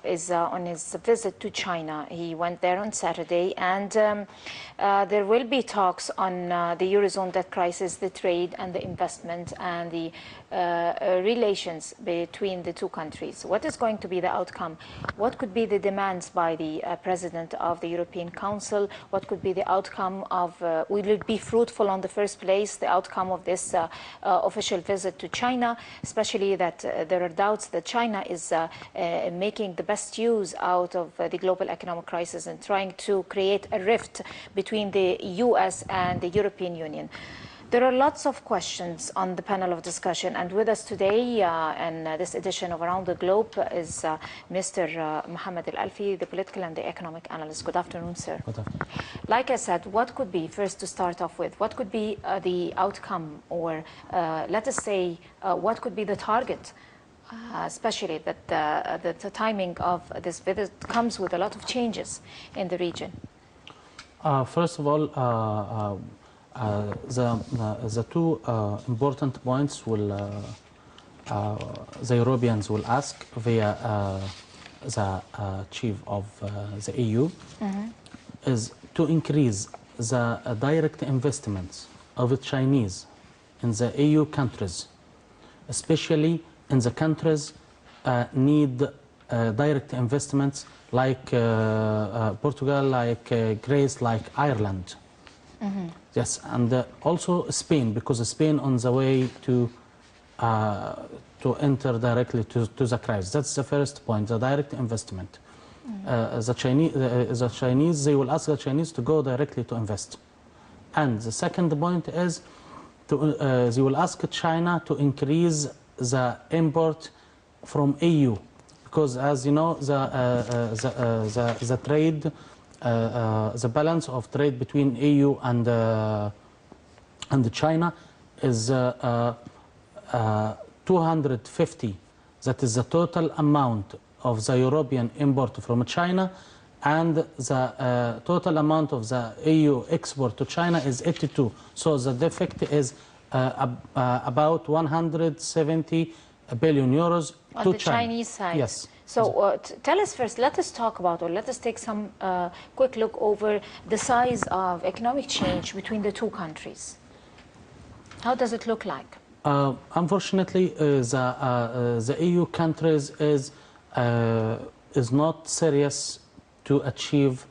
is on his visit to China. He went there on Saturday, and there will be talks on the Eurozone debt crisis, the trade and the investment, and the relations between the two countries. What is going to be the outcome? What could be the demands by the President of the European Council? What could be the outcome of, will it be fruitful on the first place, the outcome of this official visit to China, especially that there are doubts that China is making the best use out of the global economic crisis and trying to create a rift between the US and the European Union. There are lots of questions on the panel of discussion, and with us today in this edition of Around the Globe is Mr. Mohamed El-Alfy, the political and the economic analyst. Good afternoon, sir. Good afternoon. Like I said, what could be, first to start off with, what could be the outcome, or let us say, what could be the target, especially that the timing of this visit comes with a lot of changes in the region? First of all, the two important points will the Europeans will ask via the chief of the EU is to increase the direct investments of the Chinese in the EU countries, especially in the countries need direct investments like Portugal, like Greece, like Ireland. Yes, and also Spain, because Spain on the way to enter directly to the crisis. That's the first point, the direct investment. The Chinese, they will ask the Chinese to go directly to invest. And the second point is they will ask China to increase the import from EU, because as you know, the trade, the balance of trade between EU and China is 250. That is the total amount of the European import from China, and the total amount of the EU export to China is 82. So the defect is about 170 billion euros on to the China. Chinese side. Yes. So tell us first, let us talk about, or let us take some quick look over the size of economic change between the two countries. How does it look like? Unfortunately, the EU countries is not serious to achieve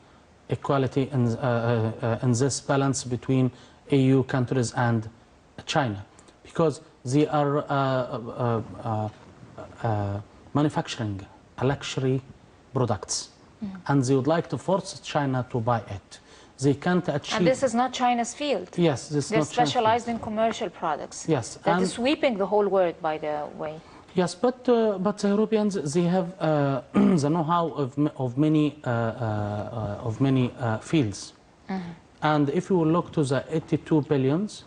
equality in this balance between EU countries and China, because they are manufacturing luxury products, and they would like to force China to buy it. They can't achieve. And this is not China's field. Yes, this is They're not specialized in commercial products. Yes, that is sweeping the whole world, by the way. Yes, but the Europeans, they have the know-how of many fields. And if you look to the 82 billions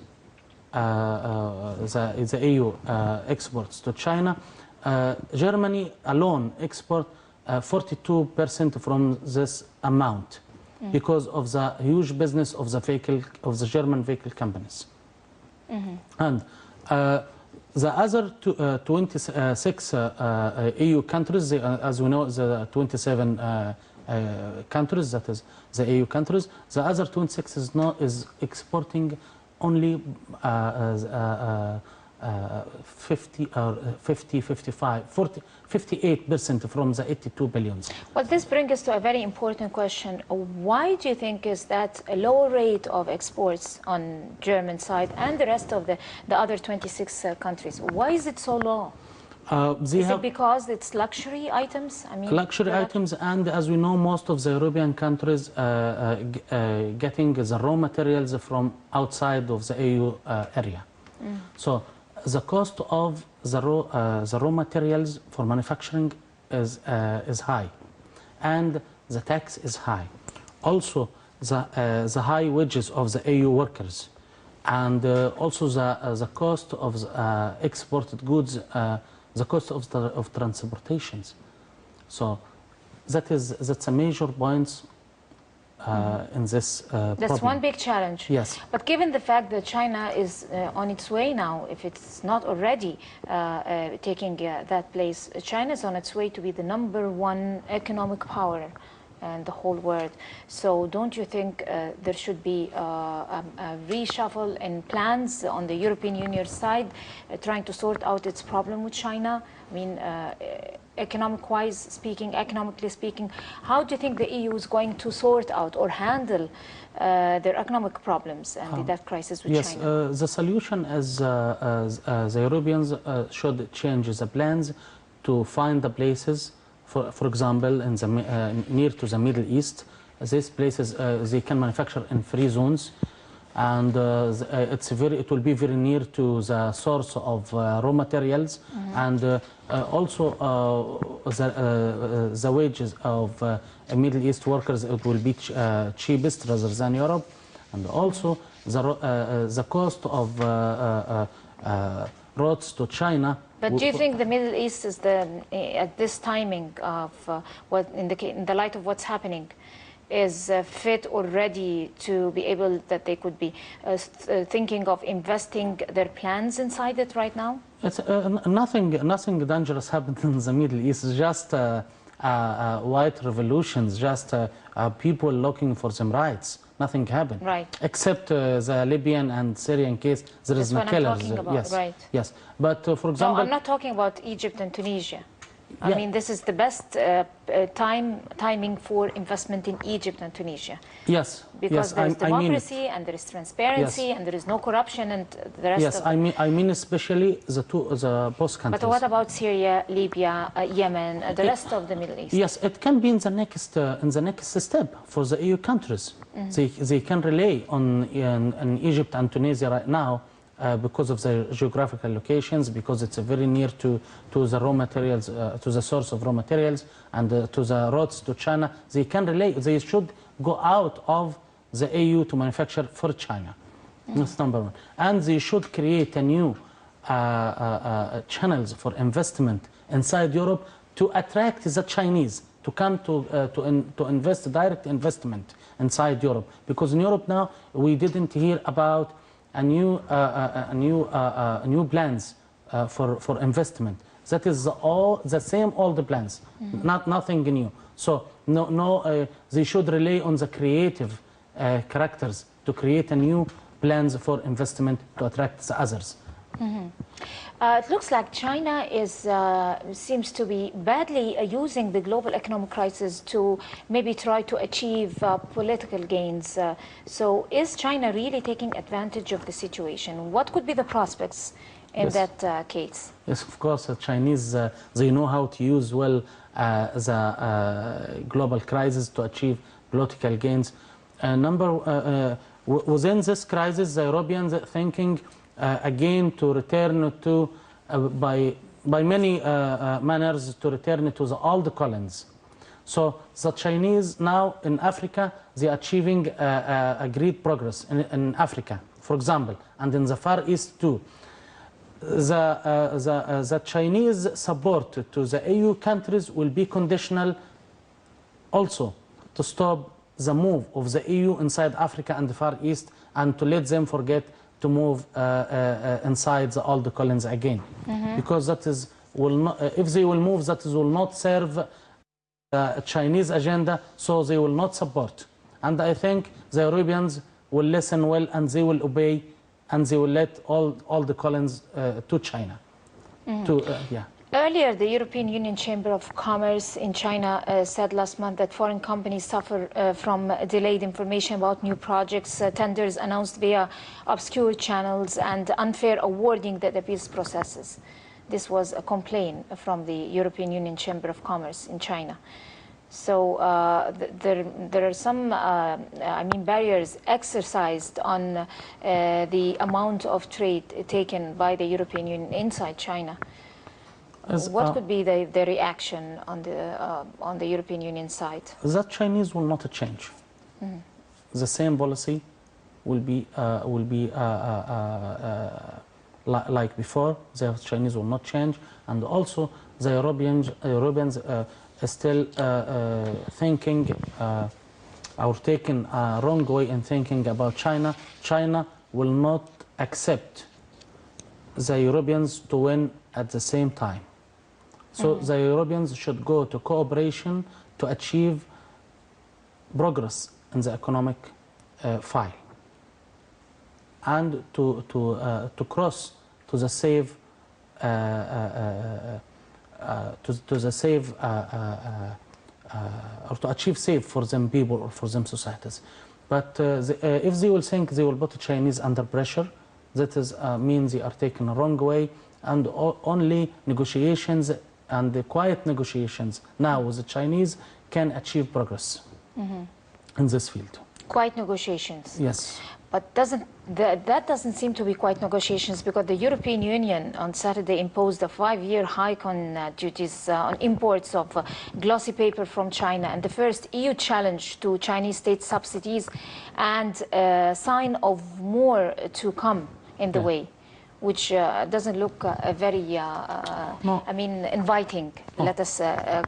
the EU exports to China, Germany alone export 42% from this amount because of the huge business of the German vehicle companies. And the other 26 EU countries, as we know, the 27 countries, that is the EU countries, the other 26 is exporting only 58% from the 82 billions. Well, this brings us to a very important question. Why do you think is that a lower rate of exports on German side and the rest of the other 26 countries? Why is it so low? Is it because it's luxury items? I mean, luxury items, and as we know, most of the European countries getting the raw materials from outside of the EU area. So the cost of the raw materials for manufacturing is high, and the tax is high. Also, the high wages of the EU workers, and also the cost of exported goods. The cost of transportations. So that's a major point in this That's problem. one big challenge. Yes. But given the fact that China is on its way now, if it's not already taking that place, China is on its way to be the #1 economic power in the whole world. So don't you think there should be a reshuffle in plans on the European Union side, trying to sort out its problem with China? I mean, economically speaking, how do you think the EU is going to sort out or handle their economic problems and the debt crisis with China? Yes, the solution is the Europeans should change the plans to find the places, for example, in the, near to the Middle East. These places they can manufacture in free zones, and it will be very near to the source of raw materials, and also the wages of Middle East workers, it will be cheapest rather than Europe, and also the cost of roads to China. But do you think the Middle East is at this timing of what in the light of what's happening, is fit or ready to be able, that they could be thinking of investing their plans inside it right now? It's, nothing dangerous happened in the Middle East. It's just white revolutions, just people looking for some rights. Nothing happened. Right. Except the Libyan and Syrian case, there is no killers. That's what I'm talking about, yes, right. Yes. But for example... No, I'm not talking about Egypt and Tunisia. I mean, this is the best timing for investment in Egypt and Tunisia. Yes. Because there is democracy, I mean and there is transparency, and there is no corruption, and the rest yes, of it. I mean especially the both countries. But what about Syria, Libya, Yemen, the rest of the Middle East? Yes, it can be in the next step for the EU countries. They can rely on in Egypt and Tunisia right now, because of the geographical locations, because it's very near to the raw materials, to the source of raw materials, and to the roads to China. They can relay. They should go out of the EU to manufacture for China. That's #1. And they should create a new channels for investment inside Europe to attract the Chinese to come to invest, direct investment inside Europe. Because in Europe now we didn't hear about new plans for investment. That is the same old plans, nothing new. So they should rely on the creative characters to create a new plans for investment to attract the others. It looks like China seems to be badly using the global economic crisis to maybe try to achieve political gains. So is China really taking advantage of the situation? What could be the prospects in that case? Yes, of course, the Chinese, they know how to use well the global crisis to achieve political gains. Within this crisis, the Europeans are thinking again to return to, by many manners, to return to the old colonies. So the Chinese now in Africa, they are achieving a great progress in Africa, for example, and in the Far East too. The Chinese support to the EU countries will be conditional also to stop the move of the EU inside Africa and the Far East, and to let them forget to move inside the old colonies again, because that is if they will move, that will not serve the Chinese agenda, so they will not support. And I think the Europeans will listen well, and they will obey, and they will let all the colonies to China. Earlier, the European Union Chamber of Commerce in China said last month that foreign companies suffer from delayed information about new projects, tenders announced via obscure channels, and unfair awarding that appeals processes. This was a complaint from the European Union Chamber of Commerce in China. So there are some, barriers exercised on the amount of trade taken by the European Union inside China. What could be the reaction on the European Union side? The Chinese will not change. The same policy will be like before. The Chinese will not change, and also the Europeans are still thinking or taken a wrong way in thinking about China, China will not accept the Europeans to win at the same time. So the Europeans should go to cooperation to achieve progress in the economic file, and to cross to the safe or to achieve safe for them people or for them societies. But if they will think they will put the Chinese under pressure, that is means they are taken a wrong way, and only negotiations and the quiet negotiations now with the Chinese can achieve progress in this field. Quiet negotiations. Yes. But that doesn't seem to be quiet negotiations, because the European Union on Saturday imposed a 5-year hike on duties on imports of glossy paper from China, and the first EU challenge to Chinese state subsidies, and a sign of more to come in the way, which doesn't look very, no. I mean, inviting, let us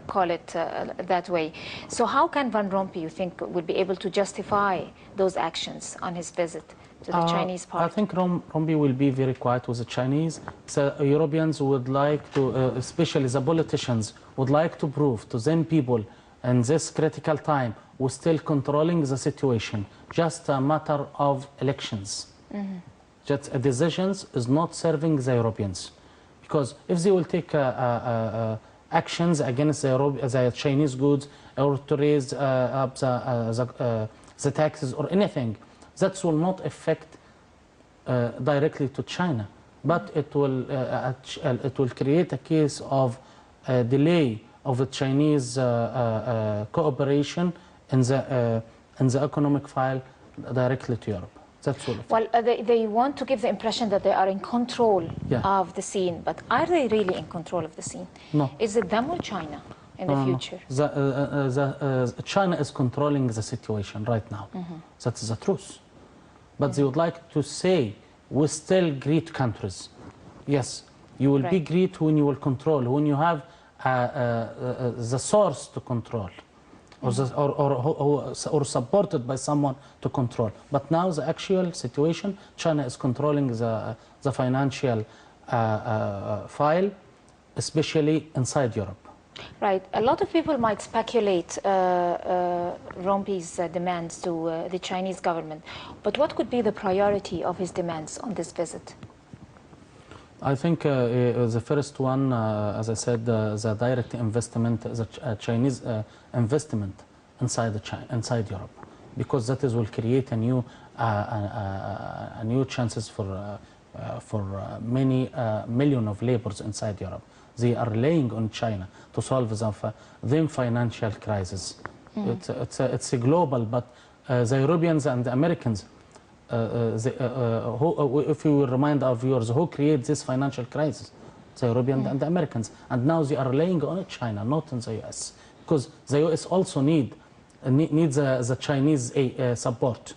call it that way. So how can Van Rompuy, you think, will be able to justify those actions on his visit to the Chinese part? I think Rompuy will be very quiet with the Chinese. So Europeans would like to, especially the politicians, would like to prove to them people in this critical time we're still controlling the situation, just a matter of elections. Just decisions is not serving the Europeans, because if they will take actions against the Chinese goods, or to raise up the taxes or anything, that will not affect directly to China, but it will create a case of delay of the Chinese cooperation in the economic file directly to Europe. Well, they want to give the impression that they are in control of the scene, but are they really in control of the scene? No. Is it them or China in the future? China is controlling the situation right now. That's the truth. But they would like to say, we're still great countries. Yes, you will be great when you will control, when you have the source to control. Or supported by someone to control. But now the actual situation, China is controlling the financial file, especially inside Europe. Right. A lot of people might speculate Rompuy's demands to the Chinese government. But what could be the priority of his demands on this visit? I think the first one, as I said, the direct investment, the Chinese investment inside Europe, because that will create a new chances for many million of laborers inside Europe. They are relying on China to solve them financial crisis. It's a global, but the Europeans and the Americans. If we will remind our viewers, who created this financial crisis? The Europeans and the Americans. And now they are relying on China, not on the US. Because the US also needs the Chinese support.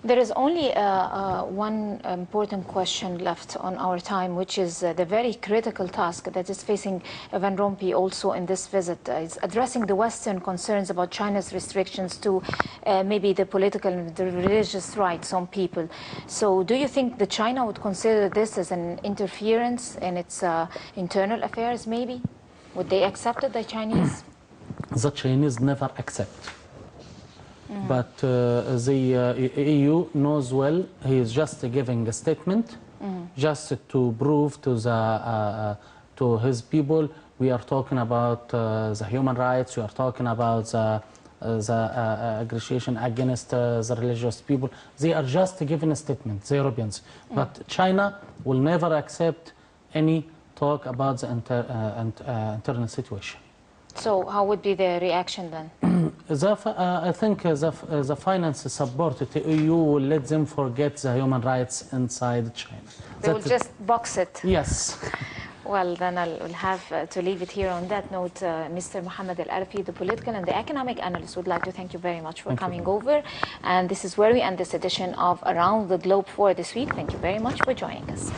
There is only one important question left on our time, which is the very critical task that is facing Van Rompuy also in this visit. Is addressing the Western concerns about China's restrictions to maybe the political and the religious rights on people. So do you think that China would consider this as an interference in its internal affairs, maybe? Would they accept it, the Chinese? The Chinese never accept. But the EU knows well, he is just giving a statement just to prove to his people, we are talking about the human rights, we are talking about the aggression against the religious people. They are just giving a statement, the Europeans. But China will never accept any talk about the internal situation. So how would be the reaction then? I think the finance support to the EU will let them forget the human rights inside China. They will just box it. Yes. Well, then I'll have to leave it here on that note. Mr. Mohamed El-Alfy, the political and the economic analyst, would like to thank you very much for coming over. And this is where we end this edition of Around the Globe for this week. Thank you very much for joining us.